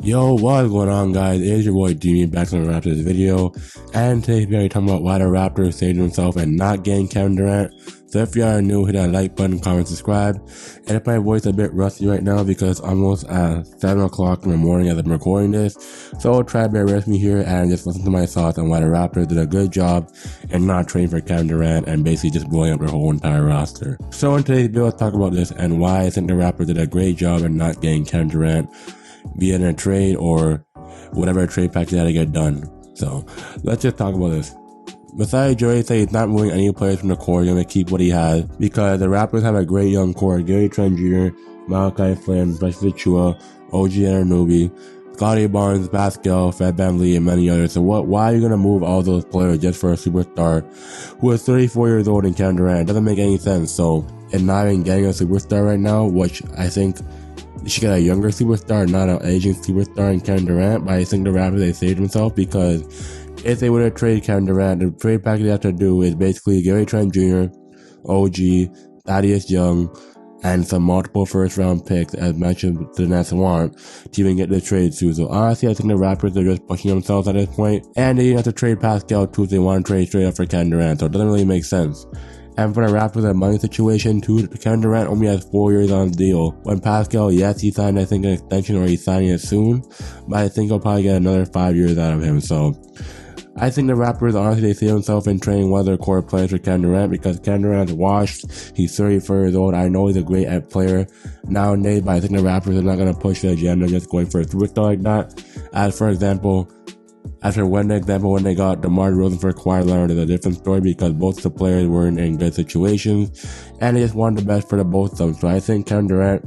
Yo, what's going on, guys? It's your boy Demi back on the Raptors video, and today we're talking about why the Raptors saved themselves and not getting Kevin Durant. So if you are new, hit that like button, comment, subscribe. And if my voice is a bit rusty right now because it's almost at 7 o'clock in the morning as I'm recording this, so I'll try to bear with me here and just listen to my thoughts on why the Raptors did a good job in not trading for Kevin Durant and basically just blowing up their whole entire roster. So in today's video, let's talk about this and why I think the Raptors did a great job in not getting Kevin Durant via a trade or whatever trade package they had to get done. So let's just talk about this. Besides, Joey said he's not moving any players from the core, he's going to keep what he has because the Raptors have a great young core. Gary Trent Jr., Malachi Flynn, Wesley Chua, OG Anunoby, Scottie Barnes, Pascal, Fred VanVleet, and many others. So why are you going to move all those players just for a superstar who is 34 years old and Kevin Durant? It doesn't make any sense. So, and not even getting a superstar right now, which I think you should get a younger superstar, not an aging superstar in Kevin Durant. But I think the Raptors, they saved themselves because if they would have traded Kevin Durant, the trade package they have to do is basically Gary Trent Jr., OG, Thaddeus Young, and some multiple first round picks as much as the Nets want to even get the trade too. So honestly, I think the Raptors are just pushing themselves at this point. And they didn't have to trade Pascal too if they want to trade straight up for Kevin Durant. So it doesn't really make sense. And for the Raptors, the money situation too, Kevin Durant only has 4 years on the deal. When Pascal, yes, he signed, I think, an extension or he's signing it soon, but I think he'll probably get another 5 years out of him. So I think the Raptors, honestly, they see themselves in trading one of their core players for Kevin Durant because Kevin Durant's washed. He's 34 years old. I know he's a great player nowadays, but I think the Raptors are not going to push the agenda just going for a superstar like that. As for example, when they got DeMar DeRozan for Kawhi Leonard is a different story because both the players weren't in good situations and they just wanted the best for the both of them. So I think Kevin Durant,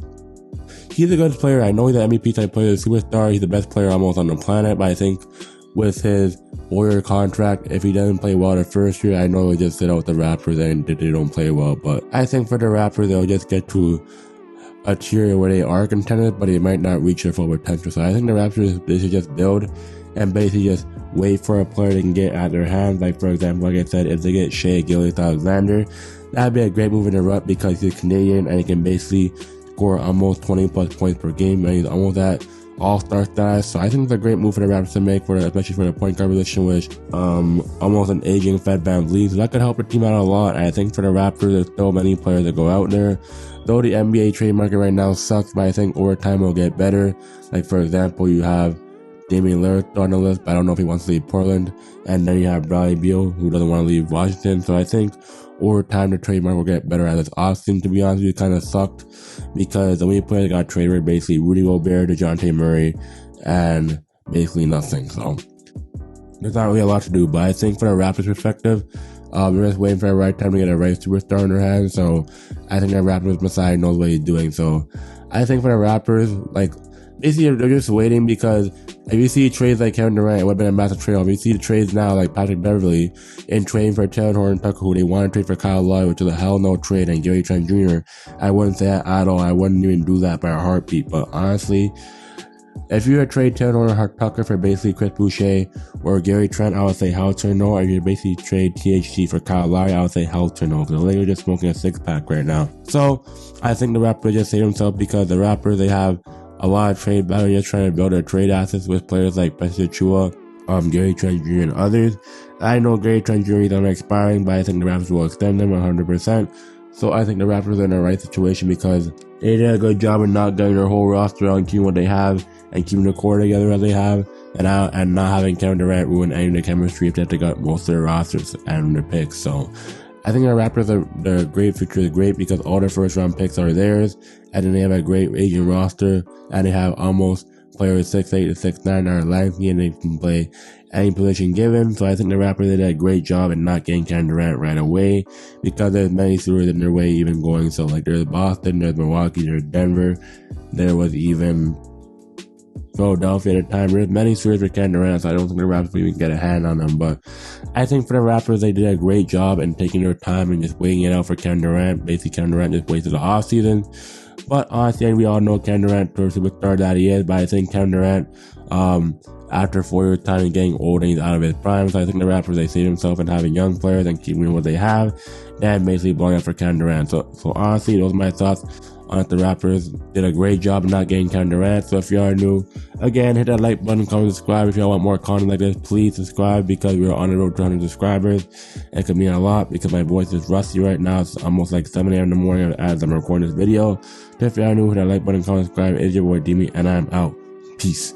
he's a good player. I know he's an MVP type player, he's a superstar. He's the best player almost on the planet, but I think with his 4-year contract, if he doesn't play well the first year, I know he'll just sit out with the Raptors and they don't play well. But I think for the Raptors, they'll just get to a tier where they are contenders, but they might not reach their full potential. So I think the Raptors, they should just build and basically just wait for a player they can get at their hands. Like, for example, like I said, if they get Shea Gilgeous-Alexander, that'd be a great move in the rut because he's Canadian and he can basically score almost 20 plus points per game and he's almost at all-star status. So I think it's a great move for the Raptors to make, especially for the point guard position, which almost an aging Fred VanVleet. So that could help the team out a lot. And I think for the Raptors, there's still many players that go out there. Though the NBA trade market right now sucks, but I think over time it'll get better. Like, for example, you have Damian Lillard on the list, but I don't know if he wants to leave Portland. And then you have Bradley Beal, who doesn't want to leave Washington. So I think over time the trade market will get better. As this offseason, to be honest with you, kind of sucked because the only players that got traded were basically Rudy Gobert, DeJounte Murray, and basically nothing. So there's not really a lot to do. But I think for the Raptors perspective, they're just waiting for the right time to get a right superstar in their hands. So I think the Raptors Messiah knows what he's doing. So I think for the Raptors, like, basically they're just waiting because if you see trades like Kevin Durant, it would have been a massive trade. If you see the trades now like Patrick Beverley in trading for Taylor Horton Tucker, who they want to trade for Kyle Lowry, which is a hell no trade, and Gary Trent Jr., I wouldn't say that at all. I wouldn't even do that by a heartbeat. But honestly, if you were to trade Taylor Horton Tucker for basically Chris Boucher or Gary Trent, I would say hell to no. Or if you basically trade THT for Kyle Lowry, I would say hell to no. Because the Lakers are just smoking a 6-pack right now. So I think the Raptors just save themselves because the Raptors, they have a lot of trade value, just trying to build their trade assets with players like Wesley Chua, Gary Trent Jr. and others. I know Gary Trent Jr. is expiring, but I think the Raptors will extend them 100%. So I think the Raptors are in the right situation because they did a good job in not getting their whole roster on keeping what they have and keeping the core together as they have, and not having Kevin Durant ruin any of the chemistry if they have to get most of their rosters and their picks. So I think the Raptors, their great future is great because all their first round picks are theirs, and then they have a great aging roster, and they have almost players 6'8" to 6'9" that are lengthy and they can play any position given. So I think the Raptors did a great job in not getting Kevin Durant right away because there's many series in their way even going. So like there's Boston, there's Milwaukee, there's Denver, there was even Philadelphia at the time. There's many series for Kevin Durant, so I don't think the Raptors will even get a hand on them. But I think for the Raptors, they did a great job in taking their time and just waiting it out for Kevin Durant. Basically, Kevin Durant just wasted the offseason. But honestly, we all know Kevin Durant, the superstar that he is. But I think Kevin Durant, after 4 years' time and getting old and he's out of his prime, so I think the Raptors, they save themselves in having young players and keeping what they have and basically blowing up for Kevin Durant. So honestly, those are my thoughts on it. The Raptors did a great job of not getting Kevin Durant. So if you are new, Again, hit that like button, comment, subscribe. If y'all want more content like this, please subscribe because we're on the road to 100 subscribers. It could mean a lot because my voice is rusty right now. It's almost like 7 a.m. in the morning as I'm recording this video. If y'all new, hit that like button, comment, subscribe. It's your boy Demi, and I'm out. Peace.